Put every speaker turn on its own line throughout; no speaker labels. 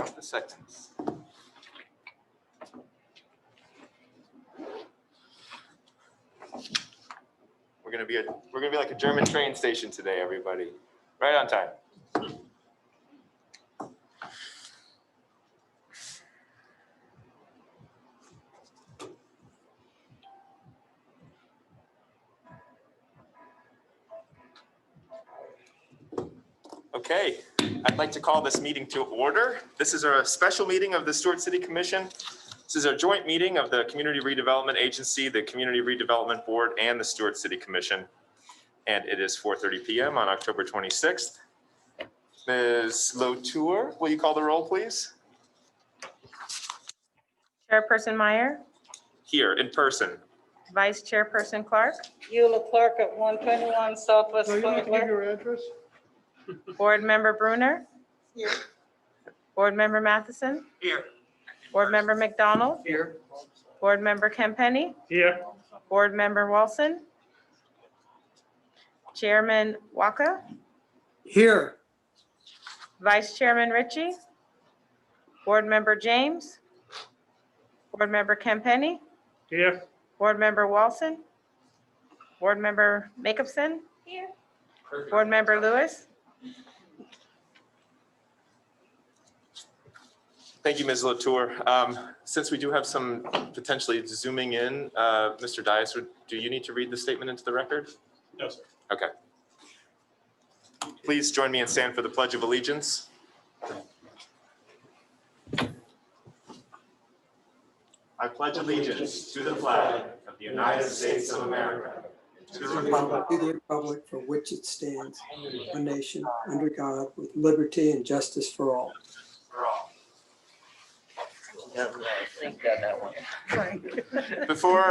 the seconds. We're gonna be like a German train station today, everybody. Right on time. Okay, I'd like to call this meeting to order. This is a special meeting of the Stuart City Commission. This is a joint meeting of the Community Redevelopment Agency, the Community Redevelopment Board, and the Stuart City Commission. And it is 4:30 p.m. on October 26th. Ms. Lotour, will you call the roll, please?
Chairperson Meyer,
Here, in person.
Vice Chairperson Clark,
Eula Clark at 121 Southwest
So you don't have to give
Flagler.
your address?
Board Member Bruner,
Here.
Board Member Matheson,
Here.
Board Member McDonald,
Here.
Board Member Kempenny,
Here.
Board Member Wilson, Chairman Waka,
Here.
Vice Chairman Ritchie, Board Member James, Board Member Kempenny,
Here.
Board Member Wilson, Board Member Jacobson, Board Member Lewis.
Thank you, Ms. Latour. Since we do have some potentially zooming in, Mr. Dias, do you need to read the statement into the record?
No, sir.
Okay. Please join me and stand for the Pledge of Allegiance. I pledge allegiance to the flag of the United States of America, and to the republic
To the republic for which it stands, one nation, under God, with liberty and justice for all.
for all.
Think that one.
Before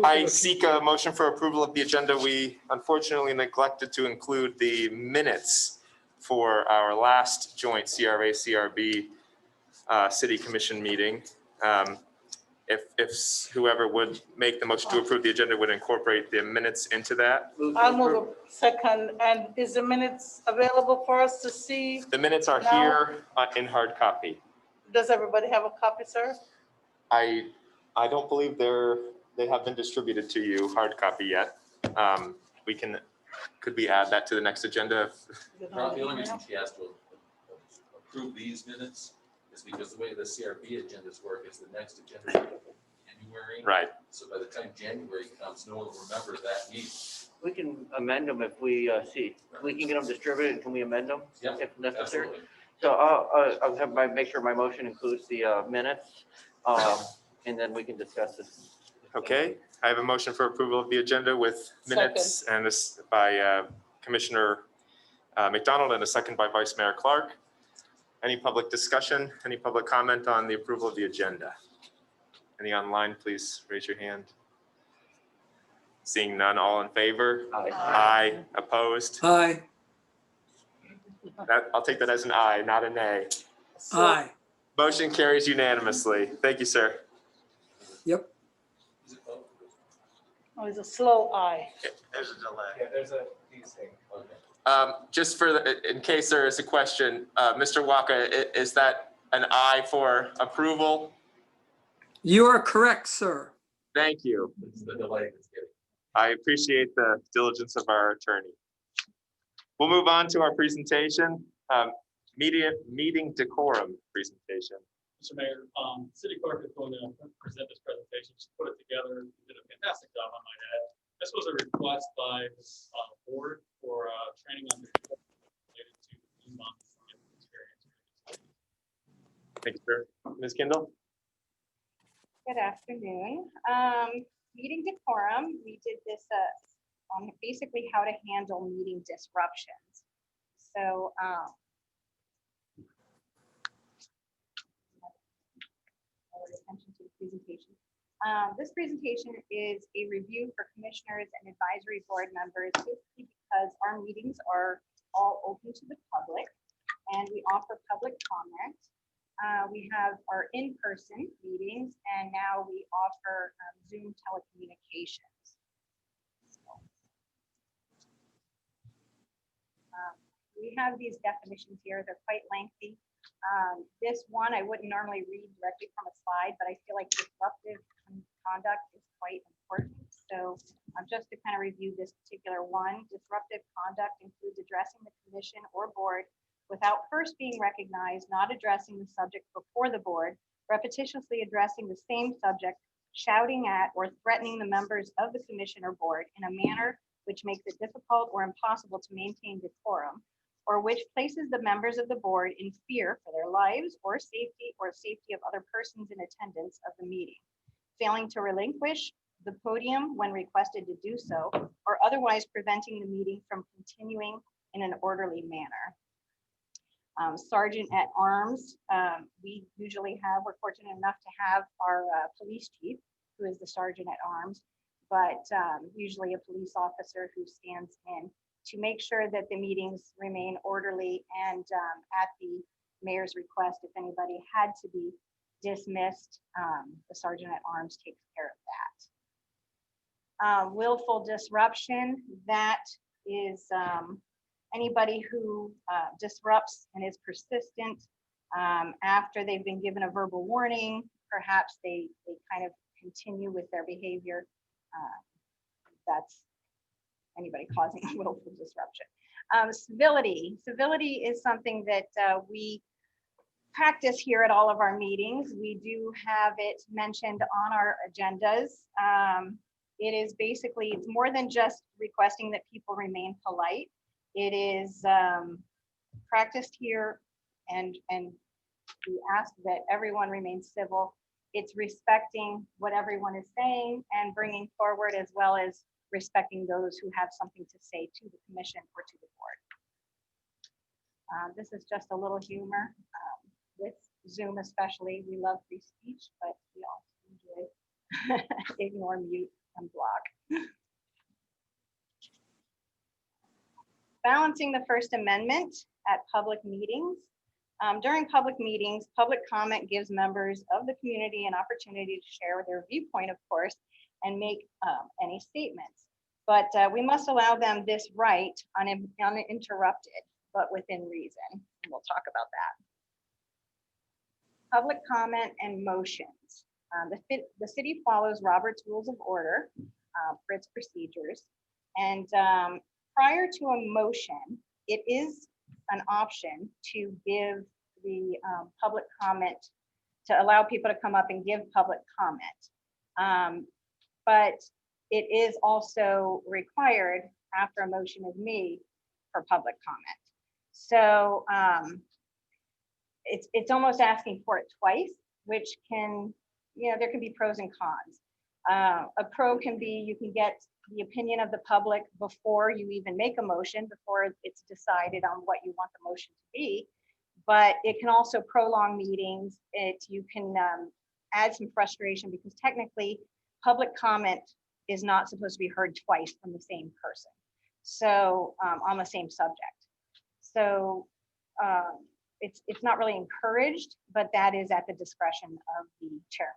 I seek a motion for approval of the agenda, we unfortunately neglected to include the minutes for our last joint CRA CRB City Commission meeting. If whoever would make the motion to approve the agenda would incorporate the minutes into that.
I'll move a second. And is the minutes available for us to see?
The minutes are
No.
here in hard copy.
Does everybody have a copy, sir?
I don't believe they have been distributed to you hard copy yet. Could we add that to the next agenda?
Ron, the only reason she asked to approve these minutes is because the way the CRB agendas work is the next agenda is January.
Right.
So by the time January comes, no one will remember that meeting.
We can amend them if we see, we can get them distributed, can we amend them
Yep,
if necessary?
absolutely.
So I'll have make sure my motion includes the minutes, and then we can discuss this.
Okay, I have a motion for approval of the agenda with minutes and this by Commissioner McDonald and a second by Vice Mayor Clark. Any public discussion, any public comment on the approval of the agenda? Any online, please raise your hand. Seeing none, all in favor?
Aye.
Aye, opposed?
Aye.
I'll take that as an aye, not a nay.
Aye.
Motion carries unanimously. Thank you, sir.
Yep.
Is it both?
Oh, it's a slow eye.
There's a delay.
Yeah, there's a these things.
Okay.
Just in case there is a question, Mr. Waka, is that an aye for approval?
You are correct, sir.
Thank you.
It's the delay that's getting.
I appreciate the diligence of our attorney. We'll move on to our presentation, meeting decorum presentation.
Mr. Mayor, City Clerk is going to present this presentation. She put it together, did a fantastic job, I might add. This was a request by the board for training on the related to the months experience.
Thank you, sir. Ms. Kendall?
Good afternoon. Meeting decorum, we did this on basically how to handle meeting disruptions. So attention to the presentation. This presentation is a review for commissioners and advisory board members, basically because our meetings are all open to the public and we offer public comment. We have our in-person meetings and now we offer Zoom telecommunications. We have these definitions here. They're quite lengthy. This one, I wouldn't normally read directly from a slide, but I feel like disruptive conduct is quite important. So just to kind of review this particular one, disruptive conduct includes addressing the commission or board without first being recognized, not addressing the subject before the board, repetitiously addressing the same subject, shouting at or threatening the members of the commission or board in a manner which makes it difficult or impossible to maintain decorum, or which places the members of the board in fear for their lives or safety of other persons in attendance of the meeting, failing to relinquish the podium when requested to do so, or otherwise preventing the meeting from continuing in an orderly manner. Sergeant at Arms, we're fortunate enough to have our police chief, who is the Sergeant at Arms, but usually a police officer who stands in to make sure that the meetings remain orderly, and at the mayor's request, if anybody had to be dismissed, the Sergeant at Arms takes care of that. Willful disruption, that is anybody who disrupts and is persistent after they've been given a verbal warning. Perhaps they kind of continue with their behavior. That's anybody causing willful disruption. Civility is something that we practice here at all of our meetings. We do have it mentioned on our agendas. It is basically, it's more than just requesting that people remain polite. It is practiced here, and we ask that everyone remains civil. It's respecting what everyone is saying and bringing forward, as well as respecting those who have something to say to the commission or to the board. This is just a little humor. With Zoom especially, we love free speech, but we also enjoy ignore, mute, and block. Balancing the First Amendment at public meetings. During public meetings, public comment gives members of the community an opportunity to share their viewpoint, of course, and make any statements. But we must allow them this right uninterrupted, but within reason. And we'll talk about that. Public comment and motions. The city follows Robert's Rules of Order for its procedures. And prior to a motion, it is an option to give the public comment, to allow people to come up and give public comment. But it is also required after a motion is made for public comment. So it's almost asking for it twice, which can, there can be pros and cons. A pro can be, you can get the opinion of the public before you even make a motion, before it's decided on what you want the motion to be. But it can also prolong meetings. You can add some frustration, because technically public comment is not supposed to be heard twice from the same person. So on the same subject. So it's not really encouraged, but that is at the discretion of the chairman.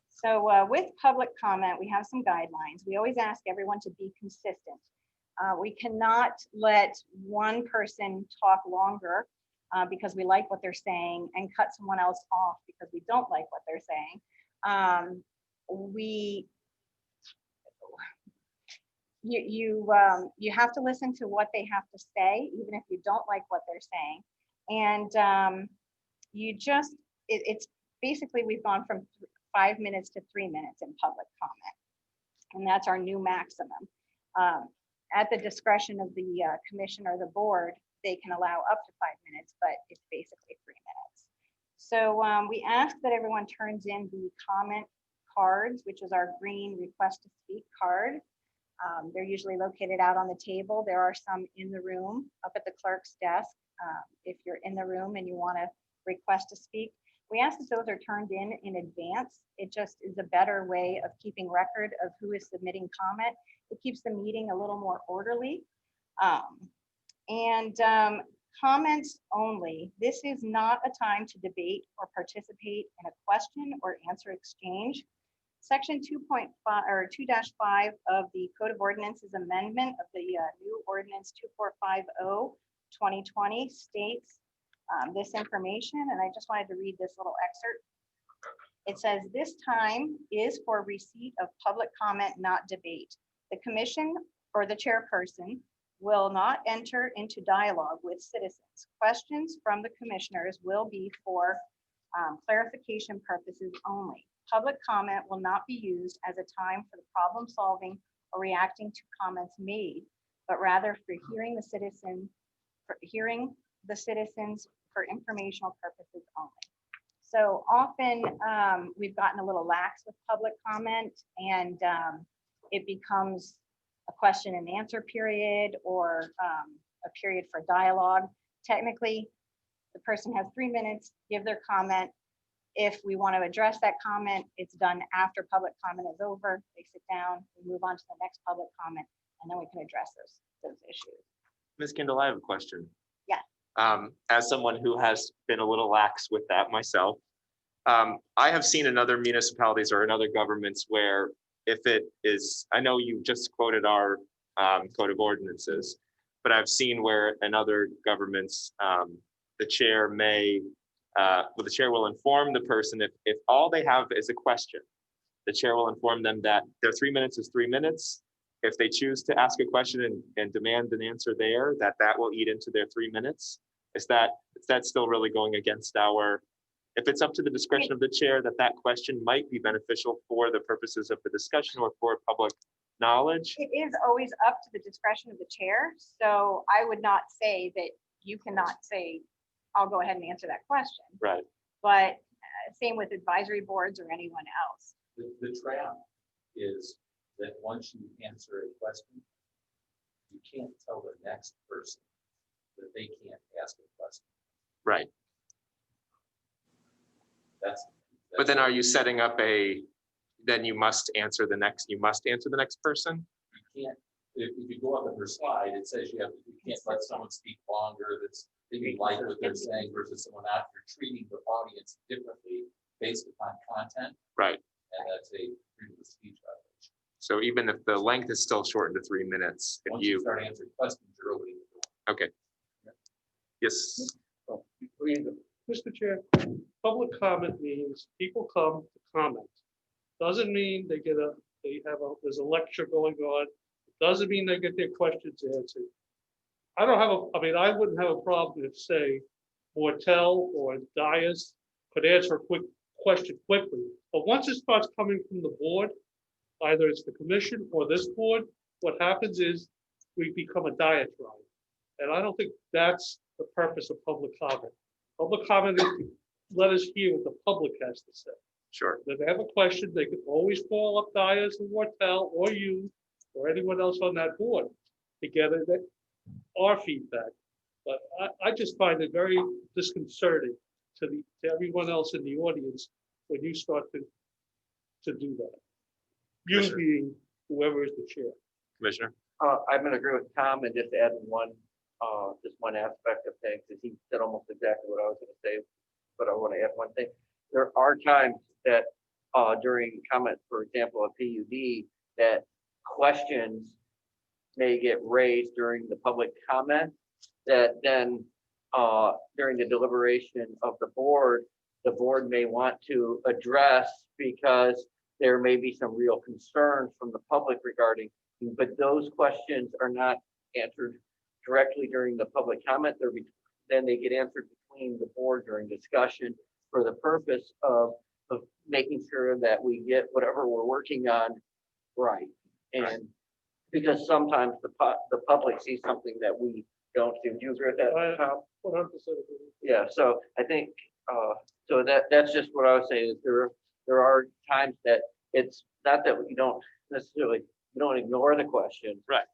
So with public comment, we have some guidelines. We always ask everyone to be consistent. We cannot let one person talk longer because we like what they're saying, and cut someone else off because we don't like what they're saying. You have to listen to what they have to say, even if you don't like what they're saying. And it's basically, we've gone from 5 minutes to 3 minutes in public comment. And that's our new maximum. At the discretion of the commission or the board, they can allow up to 5 minutes, but it's basically 3 minutes. So we ask that everyone turns in the comment cards, which is our green request to speak card. They're usually located out on the table. There are some in the room up at the clerk's desk. If you're in the room and you want to request to speak, we ask that those are turned in advance. It just is a better way of keeping record of who is submitting comment. It keeps the meeting a little more orderly. Comments only. This is not a time to debate or participate in a question or answer exchange. Section 2.5 or 2-5 of the Code of Ordinances amendment of the new ordinance 2450/2020 states this information, and I just wanted to read this little excerpt. It says, "This time is for receipt of public comment, not debate. The commission or the chairperson will not enter into dialogue with citizens. Questions from the commissioners will be for clarification purposes only. Public comment will not be used as a time for the problem solving or reacting to comments made, but rather for hearing the citizens for informational purposes only." So often we've gotten a little lax with public comment, and it becomes a question and answer period or a period for dialogue. Technically, the person has 3 minutes, give their comment. If we want to address that comment, it's done after public comment is over. They sit down, we move on to the next public comment, and then we can address those issues.
Ms. Kindle, I have a question.
Yeah.
As someone who has been a little lax with that myself, I have seen in other municipalities or in other governments where if it is, I know you just quoted our Code of Ordinances, but I've seen where in other governments, the chair may, the chair will inform the person if all they have is a question, the chair will inform them that their 3 minutes is 3 minutes. If they choose to ask a question and demand an answer there, that will eat into their 3 minutes. Is that still really going against our, if it's up to the discretion of the chair, that question might be beneficial for the purposes of the discussion or for public knowledge?
It is always up to the discretion of the chair. So I would not say that you cannot say, I'll go ahead and answer that question.
Right.
But same with advisory boards or anyone else.
The trap is that once you answer a question, you can't tell the next person that they can't ask a question.
Right. But then are you setting up then you must answer the next person?
You can't, if you go up on her slide, it says you can't let someone speak longer that's maybe like what they're saying versus someone out. You're treating the audience differently based upon content.
Right.
And that's a freedom of speech violation.
So even if the length is still shortened to 3 minutes, if
Once you start answering questions, you're opening the door.
okay. Yes,
Mr. Chair, public comment means people come to comment. Doesn't mean there's a lecture going on. Doesn't mean they get their questions answered. I wouldn't have a problem if, say, Mortel or Dias could answer a quick question quickly. But once it starts coming from the board, either it's the commission or this board, what happens is we become a diatribe. And I don't think that's the purpose of public comment. Public comment is to let us hear what the public has to say.
sure.
If they have a question, they can always call up Dias or Mortel or you or anyone else on that board to get our feedback. But I just find it very disconcerting to everyone else in the audience when you start to do that. You
Commissioner.
being whoever is the chair.
Commissioner?
I'm gonna agree with Tom and just add just one aspect of things, because he said almost exactly what I was gonna say, but I want to add one thing. There are times that during comment, for example, a PUD, that questions may get raised during the public comment that then during the deliberation of the board may want to address because there may be some real concerns from the public regarding, but those questions are not answered directly during the public comment. Then they get answered between the board during discussion for the purpose of making sure that we get whatever we're working on right. And because sometimes the public sees something that we don't see. Do you agree with that, Tom?
100% agree.
Yeah, so I think, so that's just what I was saying, is there are times that it's not that you don't necessarily, you don't ignore the question.
Right.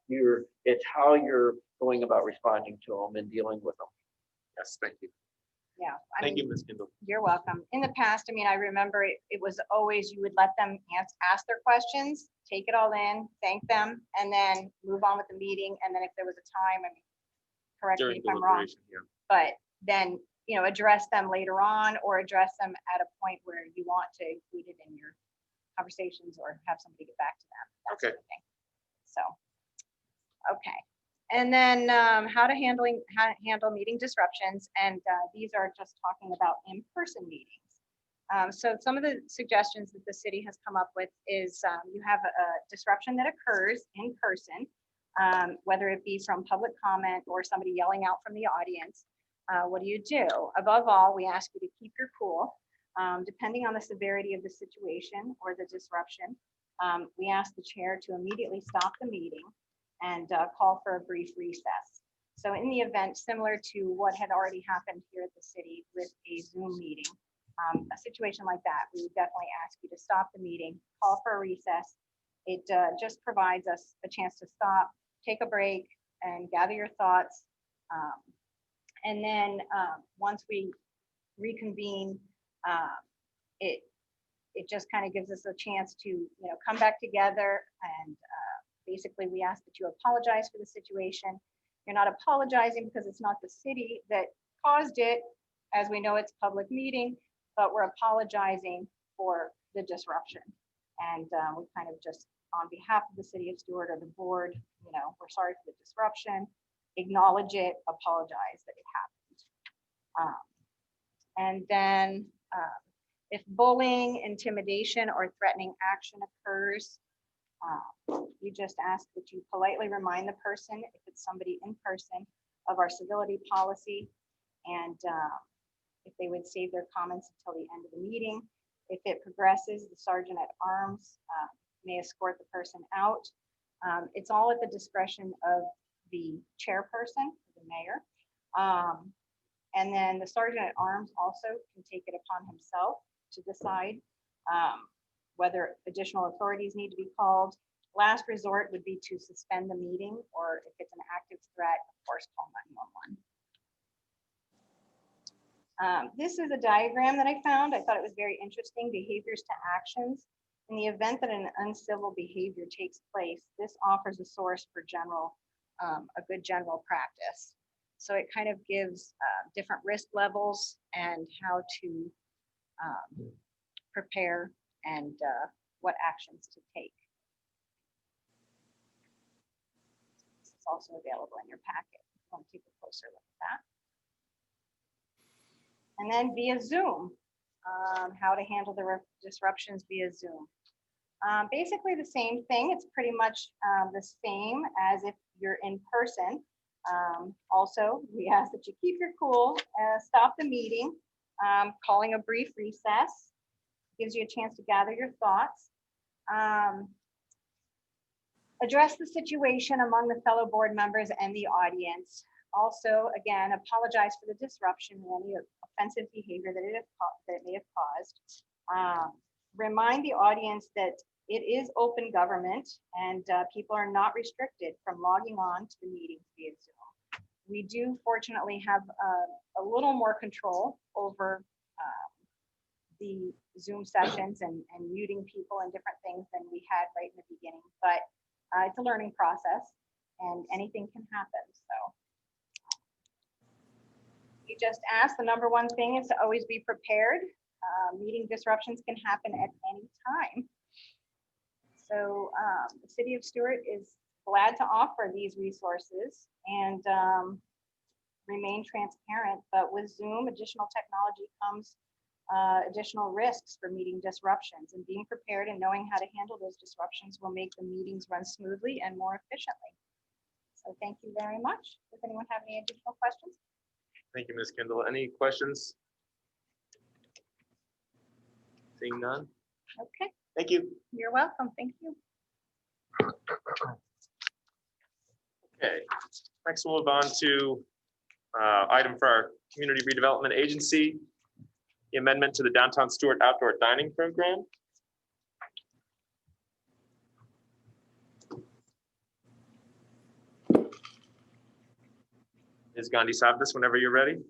It's how you're going about responding to them and dealing with them.
Yes, thank you.
Yeah.
Thank you, Ms. Kindle.
You're welcome. In the past, I remember it was always, you would let them ask their questions, take it all in, thank them, and then move on with the meeting. And then if there was a time, correct me
During
if I'm wrong,
deliberation, yeah.
but then, address them later on or address them at a point where you want to include it in your conversations or have somebody get back to them. That
Okay.
sort of thing. So, okay. And then how to handle meeting disruptions. And these are just talking about in-person meetings. So some of the suggestions that the city has come up with is you have a disruption that occurs in person, whether it be from public comment or somebody yelling out from the audience. What do you do? Above all, we ask you to keep your cool. Depending on the severity of the situation or the disruption, we ask the chair to immediately stop the meeting and call for a brief recess. So in the event similar to what had already happened here at the city with a Zoom meeting, a situation like that, we would definitely ask you to stop the meeting, call for a recess. It just provides us a chance to stop, take a break, and gather your thoughts. And then once we reconvene, it just kind of gives us a chance to come back together. And basically, we ask that you apologize for the situation. You're not apologizing because it's not the city that caused it. As we know, it's a public meeting, but we're apologizing for the disruption. And we kind of just, on behalf of the city of Stuart or the board, we're sorry for the disruption, acknowledge it, apologize that it happened. And then if bullying, intimidation, or threatening action occurs, we just ask that you politely remind the person, if it's somebody in person, of our civility policy, and if they would save their comments until the end of the meeting. If it progresses, the sergeant at arms may escort the person out. It's all at the discretion of the chairperson, the mayor. And then the sergeant at arms also can take it upon himself to decide whether additional authorities need to be called. Last resort would be to suspend the meeting, or if it's an active threat, of course, call 911. This is a diagram that I found. I thought it was very interesting. Behaviors to actions. In the event that an uncivil behavior takes place, this offers a source for a good general practice. So it kind of gives different risk levels and how to prepare and what actions to take. It's also available in your packet. If you want to take a closer look at that. And then via Zoom, how to handle the disruptions via Zoom. Basically the same thing. It's pretty much the same as if you're in person. Also, we ask that you keep your cool, stop the meeting, calling a brief recess, gives you a chance to gather your thoughts. Address the situation among the fellow board members and the audience. Also, again, apologize for the disruption and any offensive behavior that it may have caused. Remind the audience that it is open government and people are not restricted from logging on to the meetings via Zoom. We do fortunately have a little more control over the Zoom sessions and muting people and different things than we had right in the beginning, but it's a learning process and anything can happen. So you just ask, the number one thing is to always be prepared. Meeting disruptions can happen at any time. So the city of Stuart is glad to offer these resources and remain transparent, but with Zoom, additional technology comes additional risks for meeting disruptions, and being prepared and knowing how to handle those disruptions will make the meetings run smoothly and more efficiently. So thank you very much. Does anyone have any additional questions?
Thank you, Ms. Kendall. Any questions? Seeing none.
Okay.
Thank you.
You're welcome. Thank you.
Okay, next we'll move on to item for our community redevelopment agency, the amendment to the Downtown Stuart Outdoor Dining Program. Ms. Gandhi Sabdas, whenever you're ready.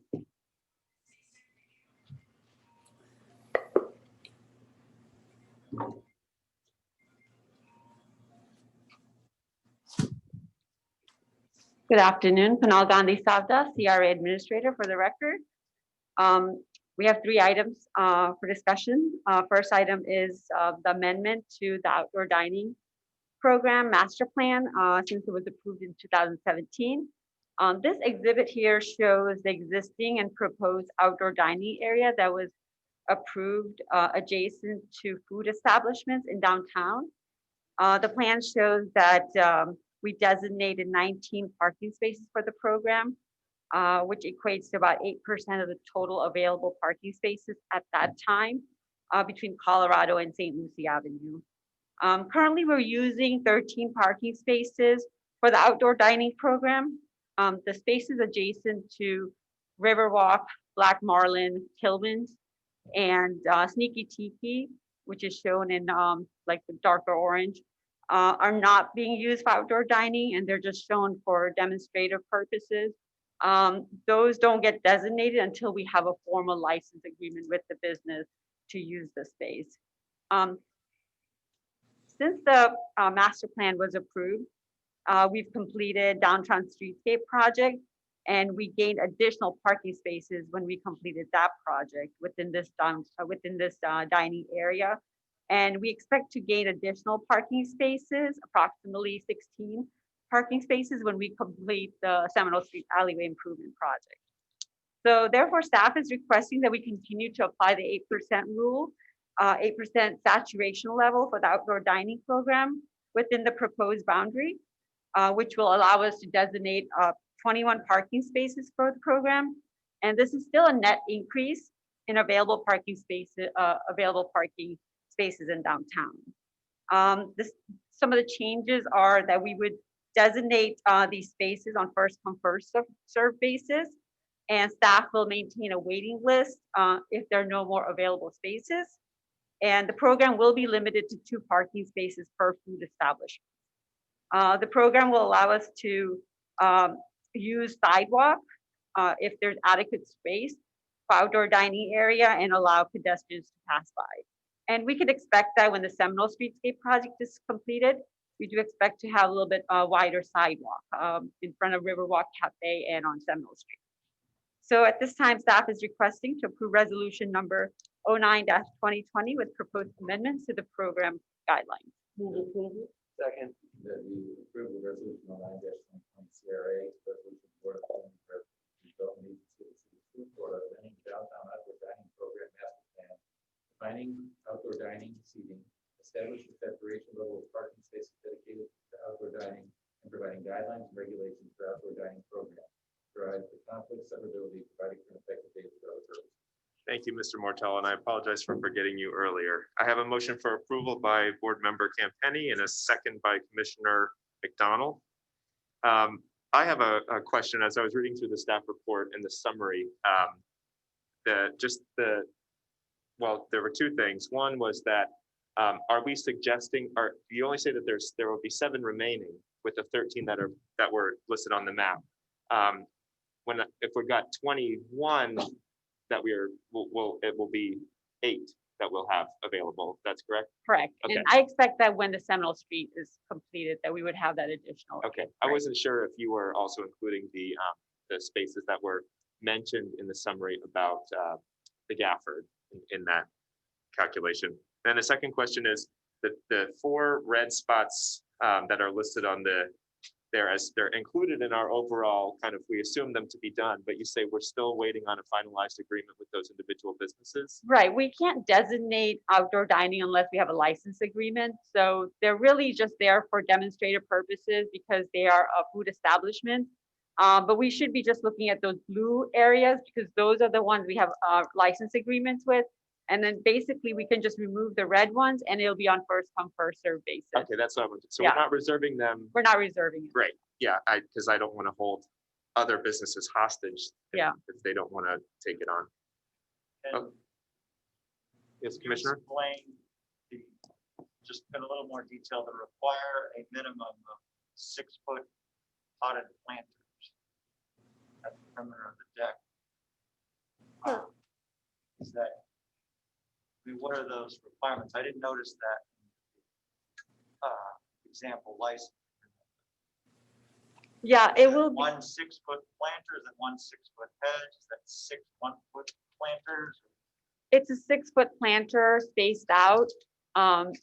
Good afternoon, Panal Gandhi Savda, CRA Administrator for the record. We have 3 items for discussion. First item is the amendment to the outdoor dining program master plan, since it was approved in 2017. This exhibit here shows the existing and proposed outdoor dining area that was approved adjacent to food establishments in downtown. The plan shows that we designated 19 parking spaces for the program, which equates to about 8% of the total available parking spaces at that time between Colorado and St. Lucie Avenue. Currently, we're using 13 parking spaces for the outdoor dining program. The spaces adjacent to Riverwalk, Black Marlin, Tillman's, and Sneaky Tiki, which is shown in like the darker orange, are not being used for outdoor dining, and they're just shown for demonstrative purposes. Those don't get designated until we have a formal license agreement with the business to use the space. Since the master plan was approved, we've completed downtown streetscape project, and we gained additional parking spaces when we completed that project within this dining area. And we expect to gain additional parking spaces, approximately 16 parking spaces, when we complete the Seminole Street alleyway improvement project. So therefore, staff is requesting that we continue to apply the 8% rule, 8% saturation level for the outdoor dining program within the proposed boundary, which will allow us to designate 21 parking spaces for the program. And this is still a net increase in available parking spaces, in downtown. Some of the changes are that we would designate these spaces on first come first served basis, and staff will maintain a waiting list if there are no more available spaces. And the program will be limited to 2 parking spaces per food establishment. The program will allow us to use sidewalk if there's adequate space for outdoor dining area and allow pedestrians to pass by. And we could expect that when the Seminole Streetscape project is completed, we do expect to have a little bit wider sidewalk in front of Riverwalk Cafe and on Seminole Street. So at this time, staff is requesting to approve resolution number 09-2020 with proposed amendments to the program guidelines.
Move approval. Second.
That we approve the resolution on 9-2020 CRA, resolution board of development agency, Stuart Order, downtown outdoor dining program master plan, defining outdoor dining seating, establish the separation level of parking spaces dedicated to outdoor dining, and providing guidelines and regulations for outdoor dining program. Provide for conflict severability, providing for an effective date for other purposes.
Thank you, Mr. Mortel, and I apologize for forgetting you earlier. I have a motion for approval by Board Member Campenny and a second by Commissioner McDonald. I have a question as I was reading through the staff report and the summary. There were 2 things. One was that are we suggesting, or you only say that there will be 7 remaining with the 13 that were listed on the map. If we got 21 that it will be 8 that we'll have available. That's correct?
Correct.
Okay.
And I expect that when the Seminole Street is completed, that we would have that additional.
Okay. I wasn't sure if you were also including the spaces that were mentioned in the summary about the Gafford in that calculation. And the second question is the 4 red spots that are listed on as they're included in our overall kind of, we assume them to be done, but you say we're still waiting on a finalized agreement with those individual businesses?
Right, we can't designate outdoor dining unless we have a license agreement. So they're really just there for demonstrative purposes because they are a food establishment. But we should be just looking at those blue areas because those are the ones we have license agreements with. And then basically we can just remove the red ones and it'll be on first come first served basis.
Okay, that's what I wanted. So
Yeah.
we're not reserving them.
We're not reserving it.
Great. Yeah, because I don't want to hold other businesses hostage
Yeah.
if they don't want to take it on.
And
Yes,
you
Commissioner?
explained just in a little more detail, to require a minimum of 6-foot potted planters at the perimeter of the deck. Is that, what are those requirements? I didn't notice that example license.
Yeah, it will be,
One 6-foot planters and one 6-foot hedge, is that 6 1-foot planters?
it's a 6-foot planter spaced out.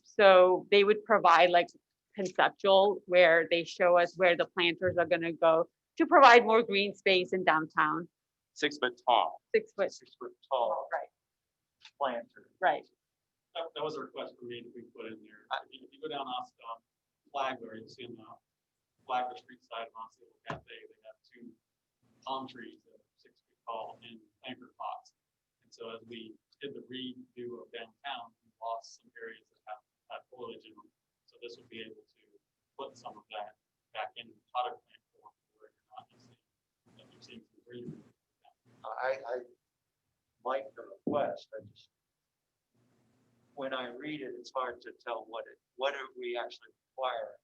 So they would provide like conceptual where they show us where the planters are gonna go to provide more green space in downtown.
6 foot tall.
6 foot,
6-foot tall
right,
planter.
right.
That was a request for me to be put in there. If you go down off Flagler, you see on the Flagler Street side of Osceola Cafe, they have 2 palm trees that are 6 feet tall in anchor pots. And so as we did the redo of downtown, we lost some areas that have foliage in them. So this would be able to put some of that back in potted plant form where you're not just seeing, that you're seeing some greenery.
I like the request, when I read it, it's hard to tell what are we actually requiring.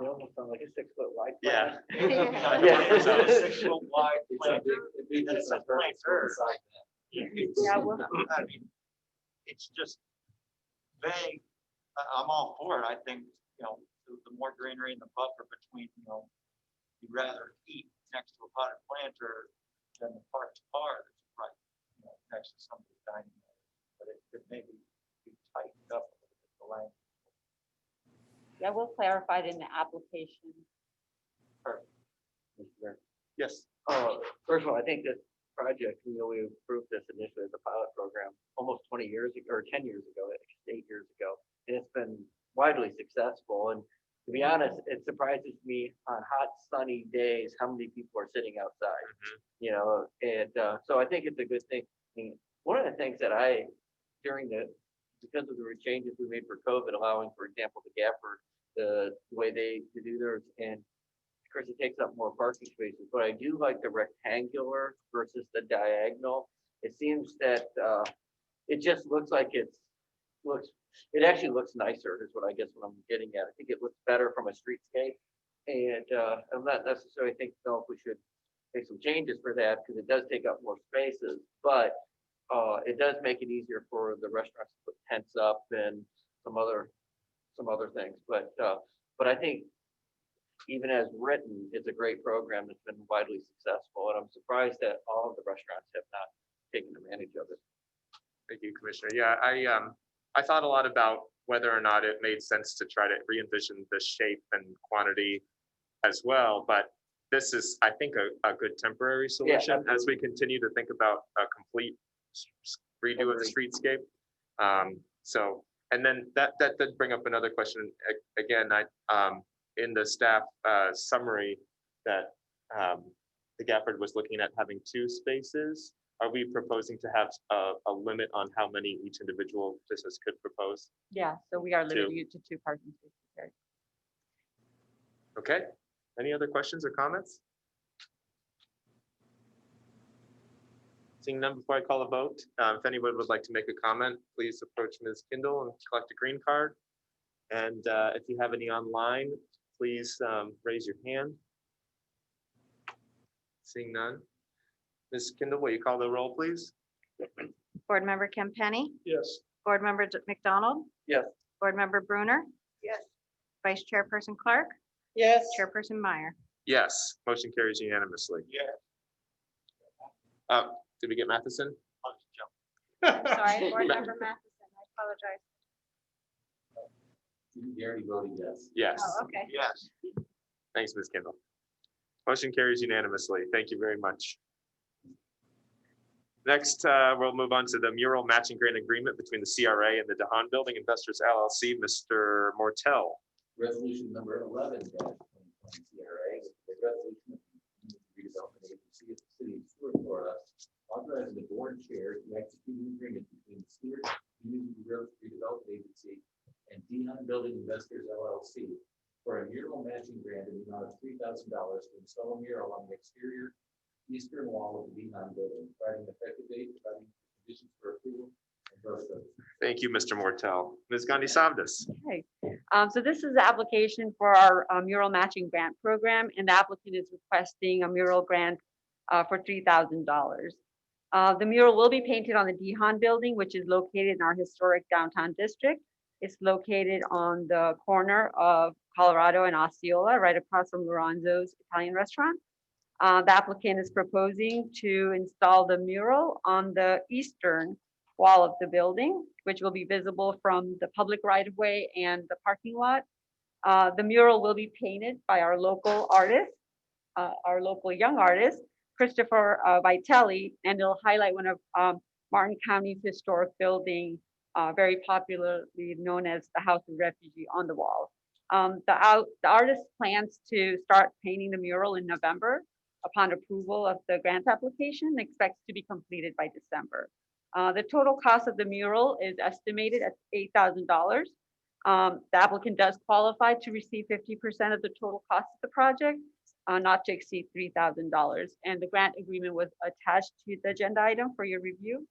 They almost sound like a 6-foot wide.
Yeah.
Yeah. It's a 6-foot wide planter. It's a planter.
Yeah, well,
I mean, it's just vague. I'm all for it. I think, the more greenery and the buffer between, you'd rather eat next to a potted planter than the park to car that's right, next to somebody's dining area. But it could maybe be tightened up a little bit, the language.
yeah, we'll clarify it in the application.
Yes.
First of all, I think this project, we approved this initially as a pilot program almost 20 years ago, or 10 years ago, 8 years ago. And it's been widely successful. And to be honest, it surprises me on hot, sunny days, how many people are sitting outside, so I think it's a good thing. I mean, one of the things that because of the changes we made for COVID, allowing, for example, the Gapper, the way they do theirs, and of course it takes up more parking spaces, but I do like the rectangular versus the diagonal. It seems that it just looks like it actually looks nicer is what I guess what I'm getting at. I think it looks better from a streetscape, and I'm not necessarily know if we should make some changes for that because it does take up more spaces, but it does make it easier for the restaurants to put tents up and some other things. But I think even as written, it's a great program that's been widely successful, and I'm surprised that all of the restaurants have not taken advantage of it.
Thank you, Commissioner. Yeah, I thought a lot about whether or not it made sense to try to re-envision the shape and quantity as well, but this is, I think, a good temporary solution as we continue to think about a complete redo of the streetscape. So, and then that did bring up another question. Again, in the staff summary that the Gafford was looking at having 2 spaces. Are we proposing to have a limit on how many each individual business could propose?
Yeah, so we are limiting it to 2 parking spaces.
Okay. Any other questions or comments? Seeing none, before I call a vote, if anyone would like to make a comment, please approach Ms. Kindle and collect a green card. And if you have any online, please raise your hand. Seeing none. Ms. Kindle, will you call the roll, please?
Board Member Kempenny,
Yes.
Board Member McDonald,
Yes.
Board Member Bruner,
Yes.
Vice Chairperson Clark,
Yes.
Chairperson Meyer.
Yes, motion carries unanimously.
Yeah.
Did we get Matheson?
Sorry, Board Member Matheson, I apologize.
You already voted yes.
Yes.
Oh, okay.
Yes.
Thanks, Ms. Kindle. Motion carries unanimously. Thank you very much. Next, we'll move on to the mural matching grant agreement between the CRA and the Dehon Building Investors LLC. Mr. Mortel.
Resolution number 11 CRA, the resolution of the redevelopment agency of the city of Stuart, Florida, authorizing the board chair to execute an agreement between the Stuart Community Redevelopment Agency and Dehon Building Investors LLC for a mural matching grant in the amount of $3,000 to install a mural on the exterior eastern wall of the Dehon building, providing effective date, providing conditions for approval, and both of them.
Thank you, Mr. Mortel. Ms. Gandhi Savdas.
Okay, so this is the application for our mural matching grant program, and the applicant is requesting a mural grant for $3,000. The mural will be painted on the Dehon building, which is located in our historic downtown district. It's located on the corner of Colorado in Osceola, right across from Lorenzo's Italian restaurant. The applicant is proposing to install the mural on the eastern wall of the building, which will be visible from the public right-of-way and the parking lot. The mural will be painted by our local artist, our local young artist, Christopher Vitelli, and it'll highlight one of Martin County's historic building, very popularly known as the House of Refugee on the wall. The artist plans to start painting the mural in November upon approval of the grant application, and expects to be completed by December. The total cost of the mural is estimated at $8,000. The applicant does qualify to receive 50% of the total cost of the project, not to exceed $3,000. And the grant agreement was attached to the agenda item for your review.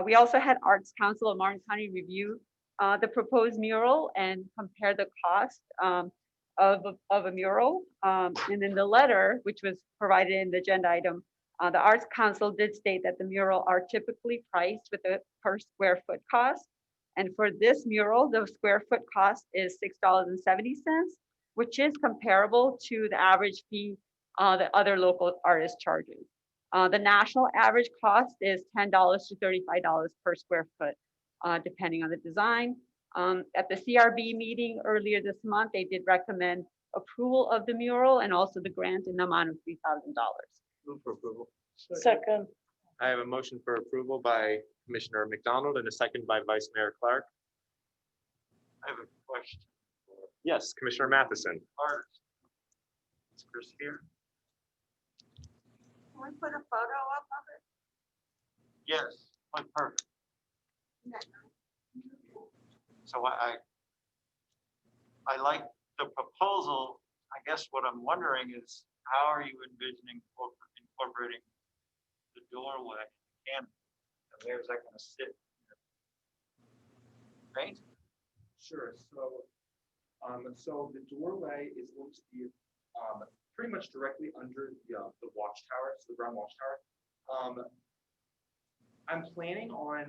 We also had Arts Council of Martin County review the proposed mural and compare the cost of a mural. And in the letter, which was provided in the agenda item, the Arts Council did state that the mural are typically priced with a per square foot cost. And for this mural, the square foot cost is $6.70, which is comparable to the average fee that other local artist charges. The national average cost is $10 to $35 per square foot, depending on the design. At the CRB meeting earlier this month, they did recommend approval of the mural and also the grant in the amount of $3,000.
Move for approval.
Second.
I have a motion for approval by Commissioner McDonald and a second by Vice Mayor Clark.
I have a question for
Yes, Commissioner Matheson.
artists. Is Chris here?
Can we put a photo up of it?
Yes, perfect. So I like the proposal. I guess what I'm wondering is, how are you envisioning incorporating the doorway and where's that going to sit? Right?
Sure. So the doorway is going to be pretty much directly under the watchtower, so the ground watchtower. I'm planning on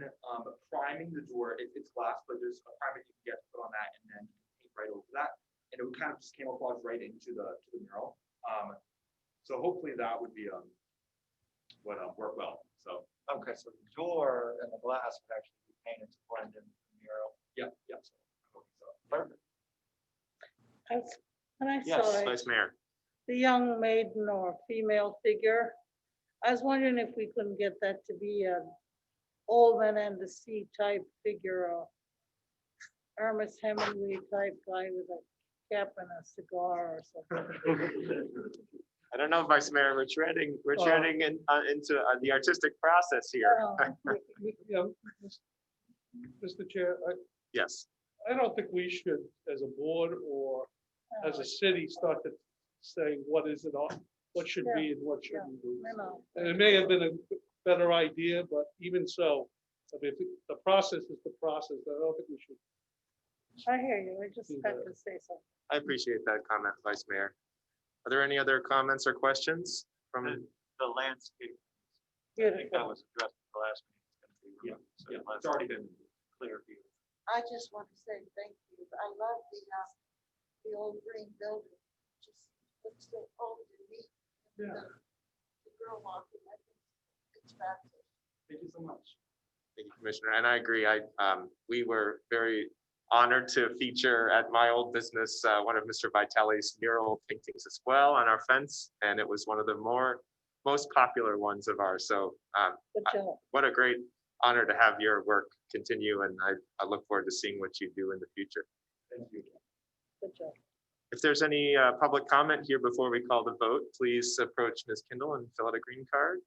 priming the door. It's glass, but there's a primer you can get to put on that, and then paint right over that, and it would kind of just camouflage right into the mural. So hopefully that would be would work well. So
Okay, so the door and the glass would actually be painted to blend in the mural.
yeah. So
Perfect.
When I
Yes,
saw
Vice
it,
Mayor.
the young maiden or female figure, I was wondering if we couldn't get that to be an old man and the sea type figure, or Ernest Hemingway type guy with a cap and a cigar or something.
I don't know, Vice Mayor, we're treading into the artistic process here.
Yeah, Mr. Chair,
Yes.
I don't think we should, as a board or as a city, start to say what is it, what should be and what shouldn't be.
I know.
And it may have been a better idea, but even so, I mean, the process is the process. I don't think we should.
I hear you. I just had to say something.
I appreciate that comment, Vice Mayor. Are there any other comments or questions from?
The landscape. I think that
Beautiful.
was addressed at the last meeting. It's gonna be
it's already been.
clear view.
I just want to say thank you. I love the old green building. Just looks so old and neat.
Yeah.
The girl walking, I think it's fabulous.
Thank you so much.
Thank you, Commissioner, and I agree. We were very honored to feature at my old business one of Mr. Vitelli's mural paintings as well on our fence, and it was one of the most popular ones of ours. So
Good job.
what a great honor to have your work continue, and I look forward to seeing what you do in the future.
Thank you.
Good job.
If there's any public comment here before we call the vote, please approach Ms. Kindle and fill out a green card.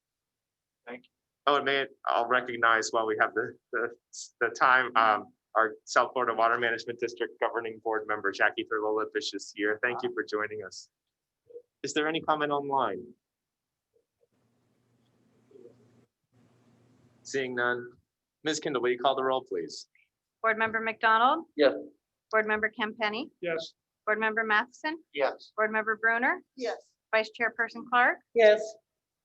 Thank you.
Oh, and I'll recognize while we have the time, our South Florida Water Management District Governing Board member, Jackie Thurlola-Fish is here. Thank you for joining us. Is there any comment online? Seeing none. Ms. Kindle, will you call the roll, please?
Board Member McDonald?
Yes.
Board Member Kempenny?
Yes,
Board Member Matheson?
Yes.
Board Member Brunner?
Yes.
Vice Chairperson Clark?
Yes.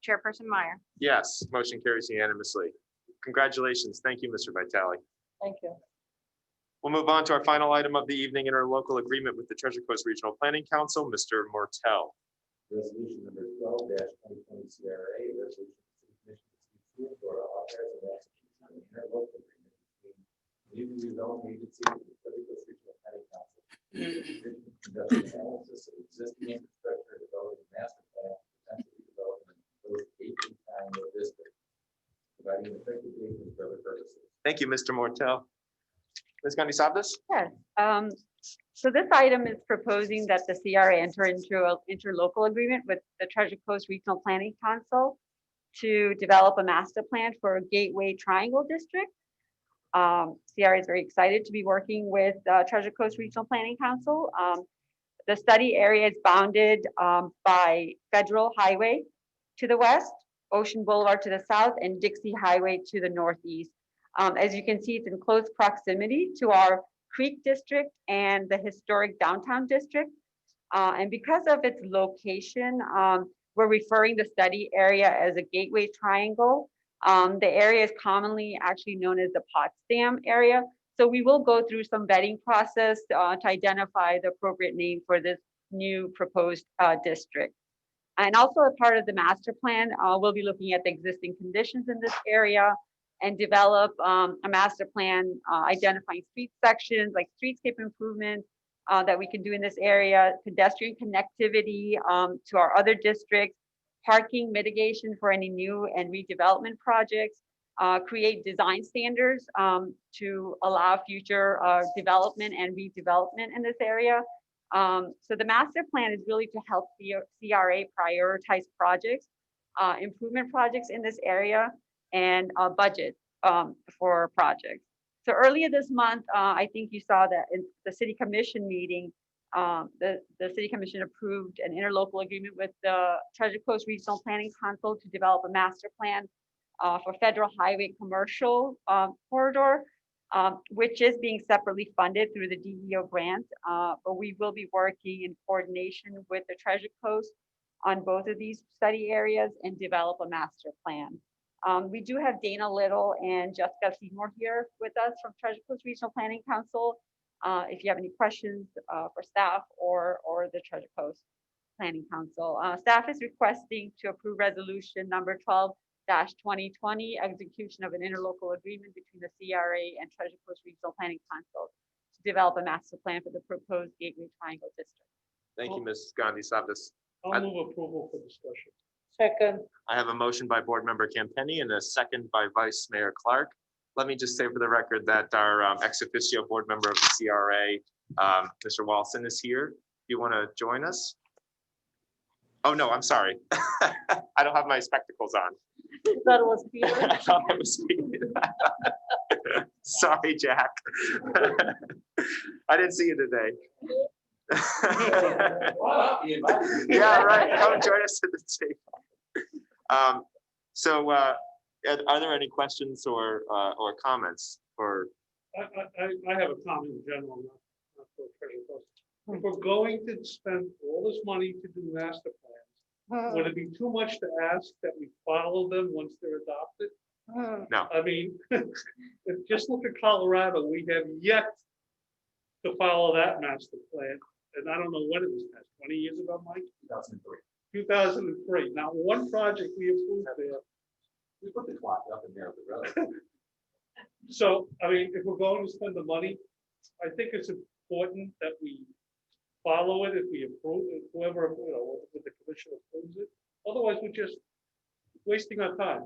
Chairperson Meyer?
Yes, motion carries unanimously. Congratulations. Thank you, Mr. Vitale.
Thank you.
We'll move on to our final item of the evening, interlocal agreement with the Treasure Coast Regional Planning Council, Mr. Mortel.
Resolution number 12-2020 CRA, resolution of the City Commission of the City of Stuart, Florida, authorizing the execution of an interlocal agreement between the Community Development Agency and the Treasure Coast Regional Planning Council. Conducting analysis of existing infrastructure, developing master plan, potential redevelopment of those 18 triangle districts, providing effective date for other purposes.
Thank you, Mr. Mortel. Ms. Gandhi-Sabdas?
Yes. So this item is proposing that the CRA enter into an interlocal agreement with the Treasure Coast Regional Planning Council to develop a master plan for a Gateway Triangle District. CRA is very excited to be working with Treasure Coast Regional Planning Council. The study area is bounded by Federal Highway to the west, Ocean Boulevard to the south, and Dixie Highway to the northeast. As you can see, it's in close proximity to our Creek District and the historic downtown district. And because of its location, we're referring the study area as a gateway triangle. The area is commonly actually known as the Potsdam area. So we will go through some vetting process to identify the appropriate name for this new proposed district. And also as part of the master plan, we'll be looking at the existing conditions in this area and develop a master plan identifying street sections like streetscape improvements that we can do in this area, pedestrian connectivity to our other districts, parking mitigation for any new and redevelopment projects, create design standards to allow future development and redevelopment in this area. So the master plan is really to help CRA prioritize projects, improvement projects in this area, and budget for projects. So earlier this month, I think you saw that in the City Commission meeting, the City Commission approved an interlocal agreement with the Treasure Coast Regional Planning Council to develop a master plan for Federal Highway Commercial Corridor, which is being separately funded through the DEO grant. But we will be working in coordination with the Treasure Coast on both of these study areas and develop a master plan. We do have Dana Little and Jessica Seymour here with us from Treasure Coast Regional Planning Council. If you have any questions for staff or the Treasure Coast Planning Council. Staff is requesting to approve resolution number 12-2020, execution of an interlocal agreement between the CRA and Treasure Coast Regional Planning Council to develop a master plan for the proposed Gateway Triangle District.
Thank you, Ms. Gandhi-Sabdas.
I'll move approval for discussion.
Second,
I have a motion by Board Member Campenny and a second by Vice Mayor Clark. Let me just say for the record that our ex officio board member of the CRA, Mr. Walson, is here. You want to join us? Oh, no, I'm sorry. I don't have my spectacles on.
that was Peter.
I thought it was me. Sorry, Jack. I didn't see you today. Yeah, right. Come join us at the table. So are there any questions or comments for?
I have a comment in general, not for Treasure Coast. If we're going to spend all this money to do master plans, would it be too much to ask that we follow them once they're adopted?
No.
I mean, just look at Colorado. We have yet to follow that master plan. And I don't know when it was passed, 20 years ago, Mike?
2003.
2003. Now, one project we approved there.
We put the clock up in there at the road.
So, I mean, if we're going to spend the money, I think it's important that we follow it if we approve it, whoever, with the commission approves it. Otherwise, we're just wasting our time.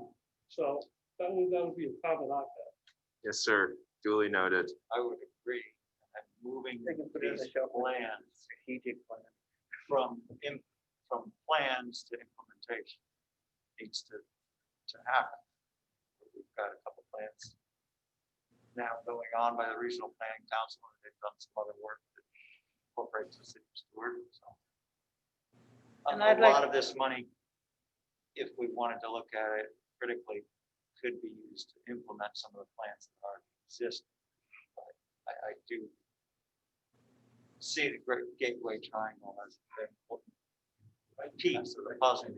So that would be a comment on that.
Yes, sir. Duly noted.
I would agree. And moving
They can put it in the
these
show.
plans
Strategic plan.
from plans to implementation needs to happen. We've got a couple plans now going on by the Regional Planning Council, and they've done some other work that incorporates the city of Stuart. So
And
a
I'd like-
lot of this money, if we wanted to look at it critically, could be used to implement some of the plans that already exist. But I do see the Great Gateway Triangle as a very important piece of the puzzle.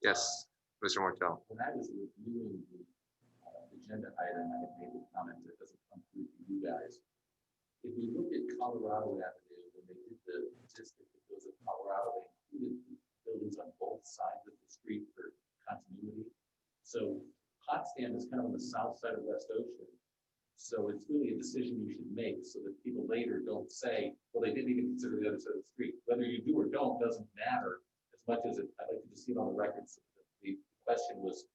Yes, Mr. Mortel.
When I was reviewing the agenda item, I had made the comment that doesn't come through to you guys. Colorado Avenue, when they did the district, it was in Colorado, they included buildings on both sides of the street for continuity. So Potsdam is kind of on the south side of West Ocean. So it's really a decision you should make so that people later don't say, well, they didn't even consider the other side of the street. Whether you do or don't doesn't matter as much as it, I'd like to just see it on the record so that the question was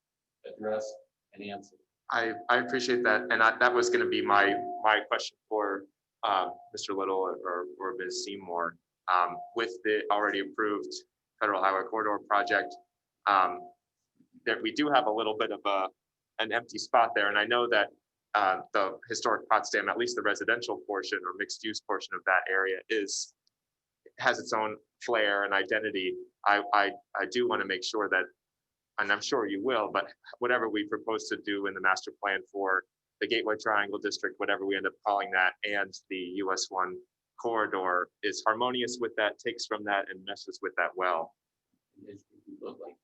addressed and answered.
I appreciate that. And that was going to be my question for Mr. Little or Ms. Seymour. With the already approved Federal Highway Corridor project, that we do have a little bit of an empty spot there. And I know that the historic Potsdam, at least the residential portion or mixed use portion of that area has its own flair and identity. I do want to make sure that, and I'm sure you will, but whatever we propose to do in the master plan for the Gateway Triangle District, whatever we end up calling that, and the US 1 corridor is harmonious with that, takes from that, and meshes with that well.
If you look like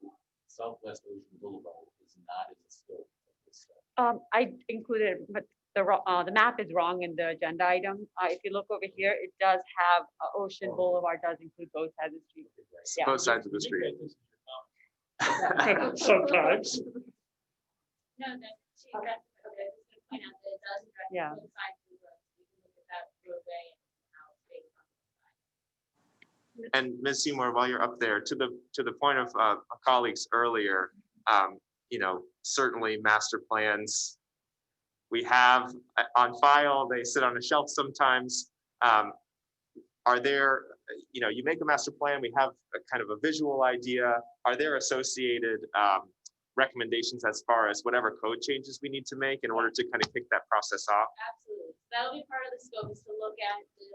Southwest Ocean Boulevard is not as a scope.
I included, but the map is wrong in the agenda item. If you look over here, it does have Ocean Boulevard does include both sides of the street. Yeah.
Both sides of the street.
Sometimes.
No, that's, okay, okay, just gonna point out that it does address
Yeah.
both sides of the road. So we can look at that roadway and how it's based on both sides.
And Ms. Seymour, while you're up there, to the point of colleagues earlier, certainly master plans we have on file, they sit on a shelf sometimes. Are there, you make a master plan, we have a kind of a visual idea. Are there associated recommendations as far as whatever code changes we need to make in order to kind of kick that process off?
Absolutely. So that'll be part of the scope, is to look at the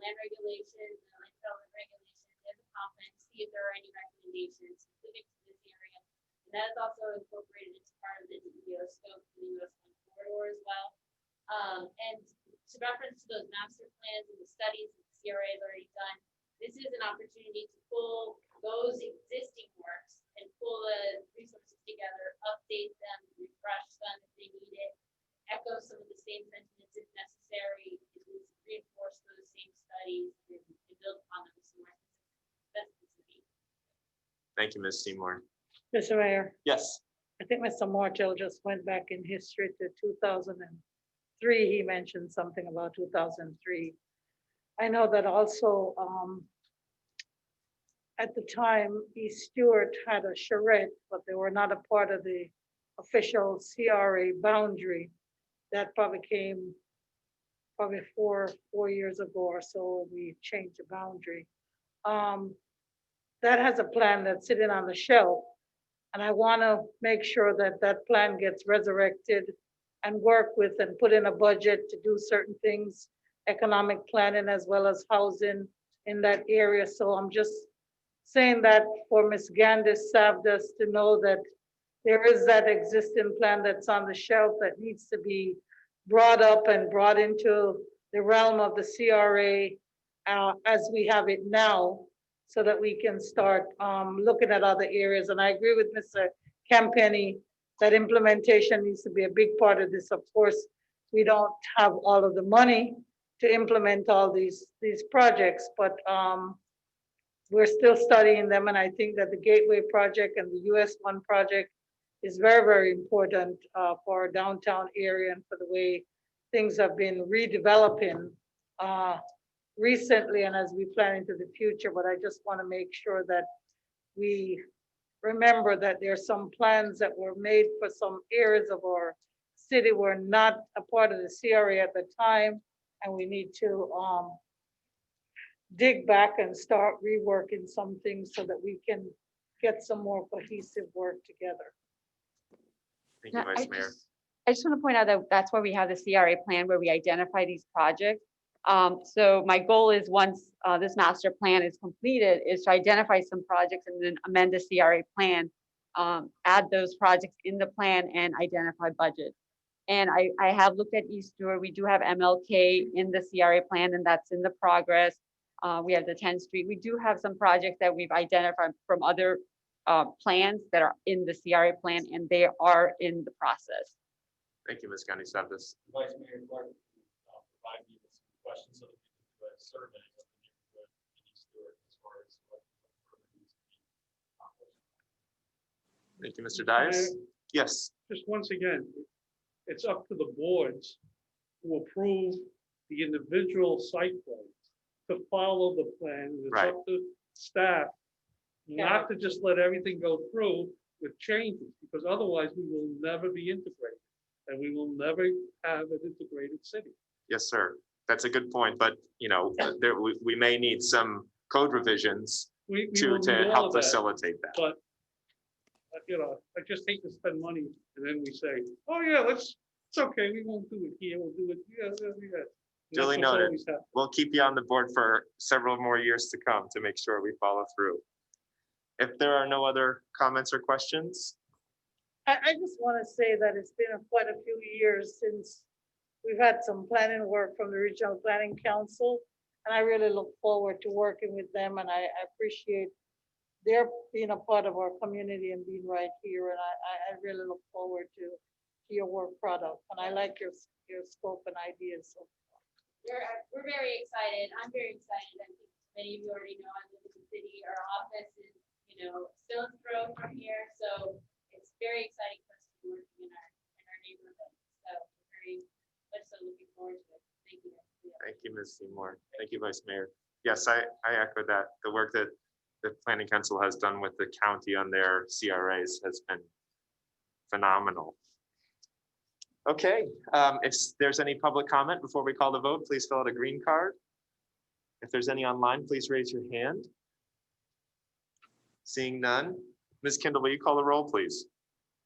land regulations, the land development regulations, and the comp plan, see if there are any recommendations specific to this area. And that is also incorporated into part of the DEO scope for the US 1 corridor as well. And to reference to those master plans and the studies that the CRA has already done, this is an opportunity to pull those existing works and pull the resources together, update them, refresh them if they need it, echo some of the same sentiments if necessary, reinforce those same studies and build upon them some more specificity.
Thank you, Ms. Seymour.
Mr. Mayor,
Yes.
I think Mr. Martell just went back in history to 2003. He mentioned something about 2003. I know that also at the time, East Stuart had a charrette, but they were not a part of the official CRA boundary. That probably came four years ago or so. We changed the boundary. That has a plan that's sitting on the shelf. And I want to make sure that that plan gets resurrected and work with and put in a budget to do certain things, economic planning as well as housing in that area. So I'm just saying that for Ms. Gandis Savdas to know that there is that existing plan that's on the shelf that needs to be brought up and brought into the realm of the CRA as we have it now, so that we can start looking at other areas. And I agree with Mr. Campenny that implementation needs to be a big part of this. Of course, we don't have all of the money to implement all these projects, but we're still studying them. And I think that the Gateway project and the US 1 project is very, very important for our downtown area and for the way things have been redeveloping recently and as we plan into the future. But I just want to make sure that we remember that there are some plans that were made for some areas of our city were not a part of the CRA at the time, and we need to dig back and start reworking some things so that we can get some more cohesive work together.
Thank you, Vice Mayor.
I just want to point out that that's where we have the CRA plan where we identify these projects. So my goal is once this master plan is completed is to identify some projects and then amend the CRA plan, add those projects in the plan and identify budget. And I have looked at East Stewart. We do have MLK in the CRA plan and that's in the progress. We have the 10th Street. We do have some projects that we've identified from other plans that are in the CRA plan and they are in the process.
Thank you, Ms. Gandhi Savdas.
Vice Mayor Clark, provide me with some questions so that we can do it survey of the neighborhood in East Stuart as far as what further needs to be accomplished.
Thank you, Mr. Dias. Yes,
Just once again, it's up to the boards to approve the individual site plans, to follow the plan. And it's
Right.
up to staff not to just let everything go through with changes, because otherwise we will never be integrated. And we will never have an integrated city.
yes, sir. That's a good point, but you know, we may need some code revisions
We
to
will need all
help
of that,
facilitate that.
but, you know, I just hate to spend money and then we say, oh yeah, it's okay, we won't do it here, we'll do it, yeah. And that's
Duly
what's
noted.
always happened.
We'll keep you on the board for several more years to come to make sure we follow through. If there are no other comments or questions,
I just want to say that it's been quite a few years since we've had some planning work from the Regional Planning Council. And I really look forward to working with them, and I appreciate their being a part of our community and being right here. And I really look forward to your work product. And I like your scope and ideas. So
We're very excited. I'm very excited. I think many of you already know I live in the city. Our office is, stone's throw from here. So it's very exciting for us to be working in our neighborhood. So we're very much so looking forward to it. Thank you.
thank you, Ms. Seymour. Thank you, Vice Mayor. Yes, I echo that. The work that the Planning Council has done with the county on their CRAs has been phenomenal. Okay, if there's any public comment before we call the vote, please fill out a green card. If there's any online, please raise your hand. Seeing none. Ms. Kendall, will you call the roll, please?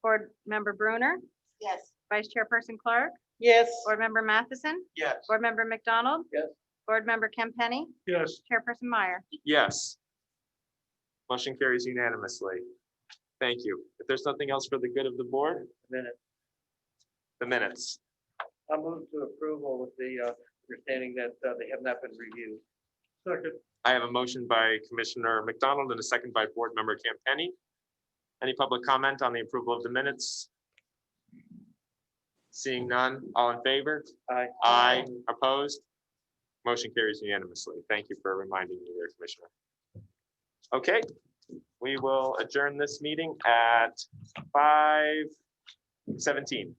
Board Member Brunner,
yes.
Vice Chairperson Clark,
Yes.
Board Member Matheson,
Yes.
Board Member McDonald.
Yes.
Board Member Kempenny,
Yes,
Chairperson Meyer.
Yes. Motion carries unanimously. Thank you. If there's nothing else for the good of the board,
Minute.
the minutes.
I'll move to approval with the understanding that they have not been reviewed.
second,
I have a motion by Commissioner McDonald and a second by Board Member Campenny. Any public comment on the approval of the minutes? Seeing none, all in favor?
Aye.
Aye. Opposed? Motion carries unanimously. Thank you for reminding me there, Commissioner. Okay, we will adjourn this meeting at 5:17.